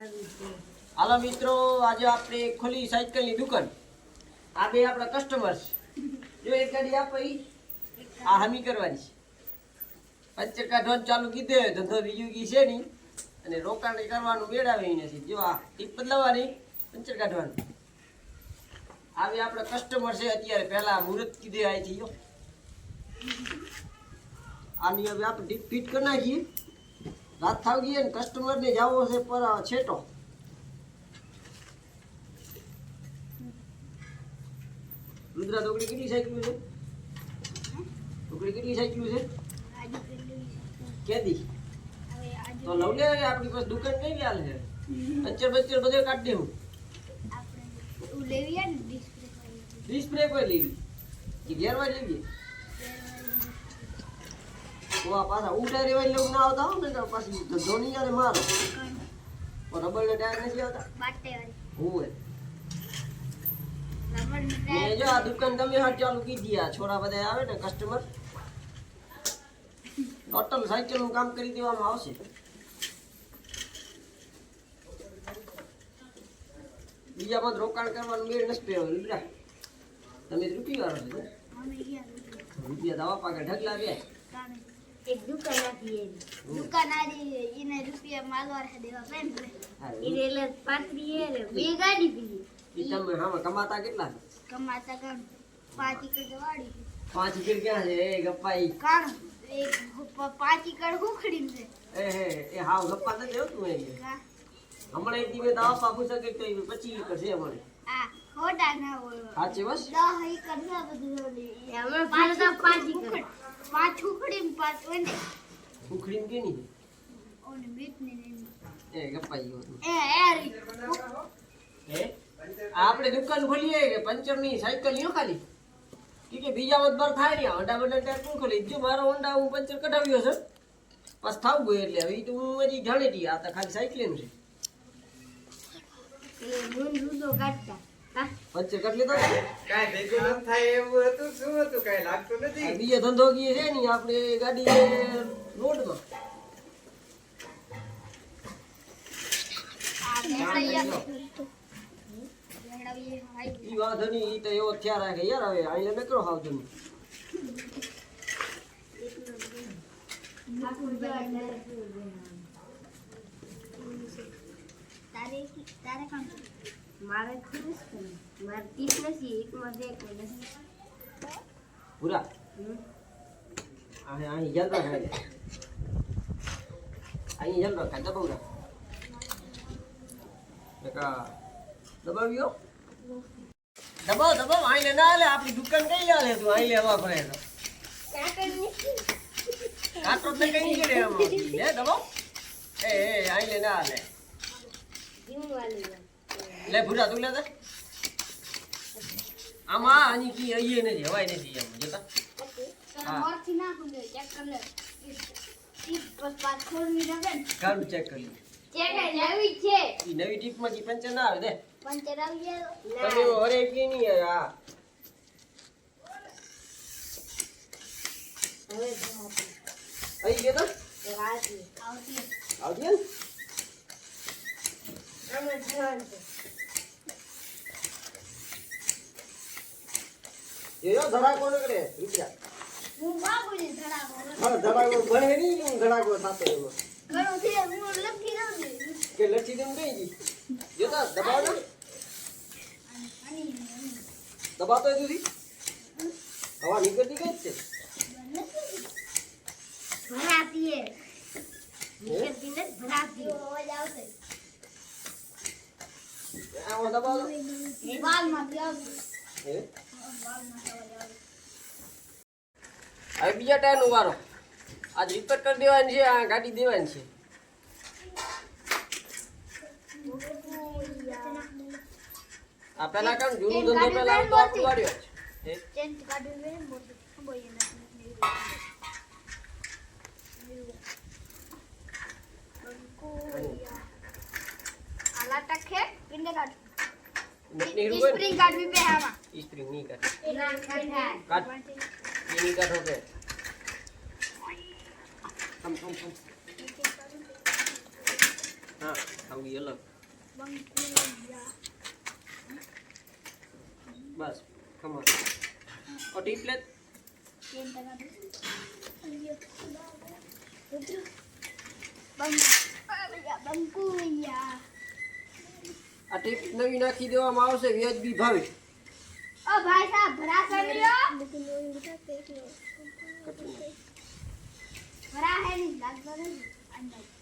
હાલો મિત્રો, આજે આપણે ખોલી સાયકલની દુકાન. આ બે આપણા કસ્ટમર્સ. જો એક ગાડી આપે આ હમી કરવાની છે. પંચર કાઢવાનું ચાલુ કીધે ધંધો બીજું કી છે નહીં અને રોકાણ કરવાનું મેળાવે નથી. જો આ ટીપ બદલાવાની, પંચર કાઢવાનું. આ બે આપણા કસ્ટમર છે. અત્યારે પહેલા મુહૂર્ત કીધે આવી હતી. જો આની હવે આપણે ટીપ ફિટ કરી નાખીએ. રાત થાવ ગઈ ને કસ્ટમરને જાવો છે પર છેટો. રુદ્રા ટોકડી કેટલી સાયકલ છે? ટોકડી કેટલી સાયકલ છે? કેદી તો લવ લે. આપણી પાસે દુકાન કઈ ચાલે છે? પંચર બધે કાઢી દેવું. ડિસ્પ્લે કોઈ લેવી કે ઘેરવા લેવી? તો આ પાછા ઉલ્ટા રેવાય લેવું ના આવતા હોય ને પાછી ધોની યાર મારો રબર ને ટાયર નથી આવતા. હોય જો આ દુકાન તમે હાટ ચાલુ કીધી. આ છોરા બધા આવે ને કસ્ટમર, ટોટલ સાયકલ નું કામ કરી દેવામાં આવશે. બીજા બધું રોકાણ કરવાનું મેળ નથી પહેરો. લીધા તમે રૂપિયા વાળો છો? રૂપિયા દવા પાકે ઢગલા બે. એક દુકાન હતી દુકાન આરી એને રૂપિયા માલવાર દેવા પેન એને એટલે પાત્રી હે બે ગાડી પી. તમે હા કમાતા કેટલા? કમાતા કામ 5 એકર વાડી. 5 એકર ક્યાં છે? એ ગપ્પાઈ કાણ એક 5 એકર ખોખડી છે. એ હાવ ગપ્પા ન દેવ તું. એ હમણે દીવે દાવા પાપુ શકે તો 25 એકર છે હમણે. આ ખોટા ના હોય. સાચી બસ 10 એકર છે બધું. હવે 5 એકર 5 ખોખડી 5 વંડે ઉખડીમ કે ની ઓને બીટની નહીં. એ ગપ્પાઈ ગયો એરી આપણે દુકાન ખોલીએ કે પંચર ની સાયકલ લ્યો ખાલી કે બીજા વધ થાય ને હોન્ડા બંડા ટાયર કોણ ખોલી? જો મારો હોન્ડા હું પંચર કઢાવ્યો છે બસ થાવ ગયો એટલે હવે તો હું હજી જાણીતી. આ તો ખાલી સાયકલ નું છે. એ મૂન રૂદો કાઢતા પંચર કરી લીધો. કાઈ ભેગું ન થાય એવું હતું. શું હતું? કાઈ લાગતું નથી. બીજો ધંધો ગયો છે ને આપણે ગાડી રોડમાં. ઈ વાંધો નહીં. ઈ તો એવો થયા રાખે યાર. હવે અહીંયા મેં કરો હાવ તમે મારે ખુશ મારે ટીપ નથી એકમાં બે નથી પૂરા અહીં જલ રાખે. અહીં જલ રાખે દબાવ દબાવ્યો દબાવ અહીં ના લે. આપણી દુકાન કઈ લે તું? અહીં લેવા પડે તો કાટો ને કઈ કરે આમાં લે દબાવ. એ અહીં લે ના લે લે ભૂરા તું લે તો આમાં આની કી અહીં નથી હવાય નથી એમ જોતા. મોરથી ના ખુલે ચેક કર લે ટીપ પર પાછળ ની દબે કામ ચેક કરી ચેક આવી છે. ઈ નવી ટીપ માં કી પંચર ના આવે દે. પંચર આવી ગયો તમે હરે કી નહીં આ હવે અહીં ગયો તો આવતી આવતી ને અમે જવાનું એનો ધડાકો ન કરે રૂપિયા. હું બાબુજી ધડાકો હા ધડાકો ભણે નહીં. હું ધડાકો થતો એવો ઘણો છે હું લખી દઉં ને કે લઠ્ઠી તેમ કઈ ગઈ જોતા દબાવ ને દબાતો સુધી હવા નીકળતી કઈ જ છે. ભરાતી હે નીકળતી ને ભરાતી અવાજ આવશે આવો દબાવ વાલમાં આવશે. હે હવે બીજા ટાયર નો વારો. આજ રિપેર કરી દેવાની છે. આ ગાડી દેવાની છે. આ પેલા કામ જૂનું ધંધો પેલા આવતો આપણું વાળ્યો છે. ચેન્જ કાઢી લે મોટું બોય ના આલા ટકે પિંડે કાઢ સ્પ્રિંગ કાઢવી પે આમાં સ્પ્રિંગ નહીં કાઢ ના કાઢ કાઢ એ નહીં કાઢો કે થમ હા ખાવું ઈ અલગ બસ ખમણ ઓટી પ્લેટ આ ટીપ નવી નાખી દેવામાં આવશે વ્યાજબી ભાવે ઓ ભાઈ સાહેબ ભરા કરી લો ભરા હે નહીં લાગતો નથી અંદાજ